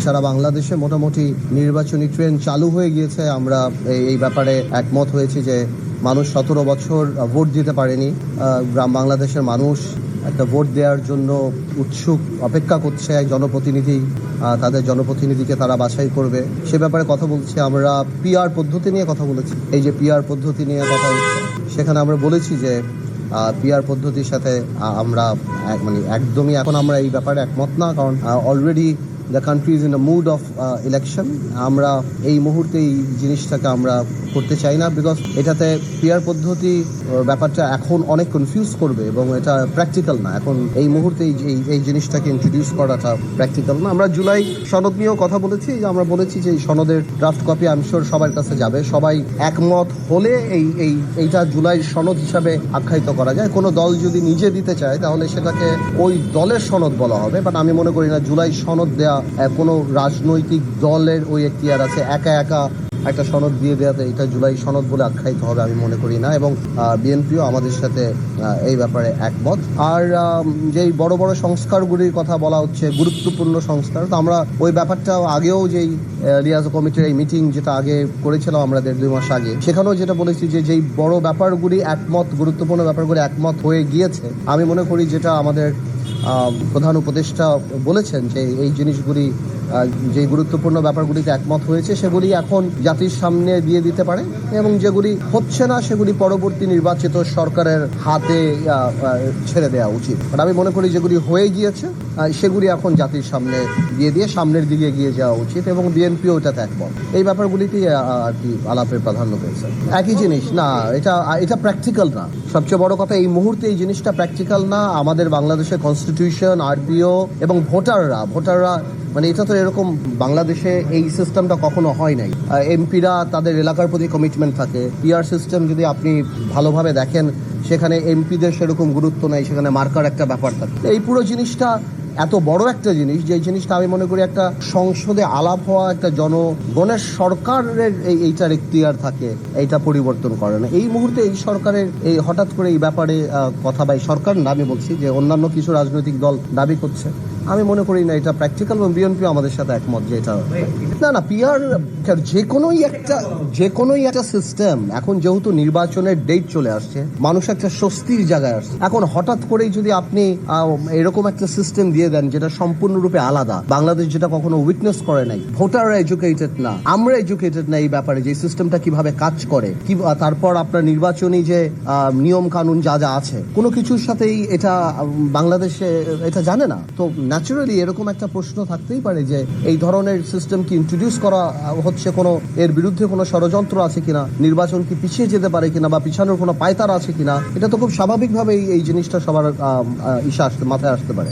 সারা বাংলাদেশে মোটামুটি নির্বাচনী ট্রেন চালু হয়ে গিয়েছে। আমরা এই ব্যাপারে একমত হয়েছি যে মানুষ 17 বছর ভোট দিতে পারেনি। গ্রাম বাংলাদেশের মানুষ একটা ভোট দেওয়ার জন্য উৎসুক, অপেক্ষা করছে। এক জনপ্রতিনিধি, তাদের জনপ্রতিনিধিকে তারা বাছাই করবে, সে ব্যাপারে কথা বলছি। আমরা পিআর পদ্ধতি নিয়ে কথা বলেছি। এই যে পিআর পদ্ধতি নিয়ে কথা হচ্ছে, সেখানে আমরা বলেছি যে পিআর পদ্ধতির সাথে আমরা একদমই এখন আমরা এই ব্যাপারে একমত না, কারণ already the country is in the mood of election. আমরা এই মুহূর্তে এই জিনিসটাকে আমরা করতে চাই না, বিকজ এটাতে পিআর পদ্ধতি ব্যাপারটা এখন অনেক কনফিউজ করবে এবং এটা প্র্যাকটিক্যাল না। এখন এই মুহূর্তে এই জিনিসটাকে ইন্ট্রোডিউস করাটা প্র্যাকটিক্যাল না। আমরা জুলাই সনদ নিয়েও কথা বলেছি। আমরা বলেছি যে এই সনদের ড্রাফট কপি আমি শিওর সবার কাছে যাবে। সবাই একমত হলে এইটা জুলাই সনদ হিসাবে আখ্যায়িত করা যায়। কোনো দল যদি নিজে দিতে চায় তাহলে সেটাকে ওই দলের সনদ বলা হবে, বাট আমি মনে করি না জুলাই সনদ দেয়া কোনো রাজনৈতিক দলের ওই এখতিয়ার আছে একা একা একটা সনদ দিয়ে দেওয়াতে এটা জুলাই সনদ বলে আখ্যায়িত হবে, আমি মনে করি না। এবং বিএনপিও আমাদের সাথে এই ব্যাপারে একমত। আর যেই বড় বড় সংস্কারগুলির কথা বলা হচ্ছে, গুরুত্বপূর্ণ সংস্কার, তো আমরা ওই ব্যাপারটা আগেও যেই রিয়াজ কমিটির এই মিটিং যেটা আগে করেছিলাম আমরা 1.5-2 মাস আগে, সেখানেও যেটা বলেছি যে যেই বড় ব্যাপারগুলি একমত, গুরুত্বপূর্ণ ব্যাপারগুলি একমত হয়ে গিয়েছে, আমি মনে করি যেটা আমাদের প্রধান উপদেষ্টা বলেছেন যে এই জিনিসগুলি যে গুরুত্বপূর্ণ ব্যাপারগুলিতে একমত হয়েছে সেগুলি এখন জাতির সামনে দিয়ে দিতে পারে, এবং যেগুলি হচ্ছে না সেগুলি পরবর্তী নির্বাচিত সরকারের হাতে ছেড়ে দেওয়া উচিত। আর আমি মনে করি যেগুলি হয়ে গিয়েছে সেগুলি এখন জাতির সামনে দিয়ে সামনের দিকে এগিয়ে যাওয়া উচিত, এবং বিএনপিও এটাতে একমত। এই ব্যাপারগুলিতেই আর কি আলাপের প্রাধান্য পেয়েছে। একই জিনিস না, এটা প্র্যাকটিক্যাল না। সবচেয়ে বড় কথা, এই মুহূর্তে এই জিনিসটা প্র্যাকটিক্যাল না। আমাদের বাংলাদেশের কনস্টিটিউশন, আরপিও এবং ভোটাররা এটা তো এরকম বাংলাদেশে এই সিস্টেমটা কখনো হয় নাই। এমপিরা তাদের এলাকার প্রতি কমিটমেন্ট থাকে। পিআর সিস্টেম যদি আপনি ভালোভাবে দেখেন, সেখানে এমপিদের সেরকম গুরুত্ব নেই, সেখানে মার্কার একটা ব্যাপার থাকে। এই পুরো জিনিসটা এত বড় একটা জিনিস, যে জিনিসটা আমি মনে করি একটা সংসদে আলাপ হওয়া একটা জনগণের সরকারের এইটার এখতিয়ার থাকে, এইটা পরিবর্তন করে না। এই মুহূর্তে এই সরকারের এই হঠাৎ করে এই ব্যাপারে কথা, বা সরকার না, আমি বলছি যে অন্যান্য কিছু রাজনৈতিক দল দাবি করছে, আমি মনে করি না এটা প্র্যাকটিক্যাল, এবং বিএনপি আমাদের সাথে একমত যে এটা না পিআর যে কোনোই একটা সিস্টেম। এখন যেহেতু নির্বাচনের ডেট চলে আসছে, মানুষ একটা স্বস্তির জায়গায় আসছে। এখন হঠাৎ করেই যদি আপনি এরকম একটা সিস্টেম দিয়ে দেন যেটা সম্পূর্ণরূপে আলাদা, বাংলাদেশ যেটা কখনো উইটনেস করে নাই, ভোটাররা এডুকেটেড না, আমরা এডুকেটেড না এই ব্যাপারে যে সিস্টেমটা কিভাবে কাজ করে, কি তারপর আপনার নির্বাচনী যে নিয়ম কানুন যা যা আছে, কোনো কিছুর সাথেই এটা বাংলাদেশে এটা জানে না। তো ন্যাচুরালি এরকম একটা প্রশ্ন থাকতেই পারে যে এই ধরনের সিস্টেম কি ইন্ট্রোডিউস করা হচ্ছে, কোনো এর বিরুদ্ধে কোনো ষড়যন্ত্র আছে কিনা, নির্বাচন কি পিছিয়ে যেতে পারে কিনা, বা পিছানোর কোনো পায়তারা আছে কিনা। এটা তো খুব স্বাভাবিকভাবেই এই জিনিসটা সবার মাথায় আসতে পারে।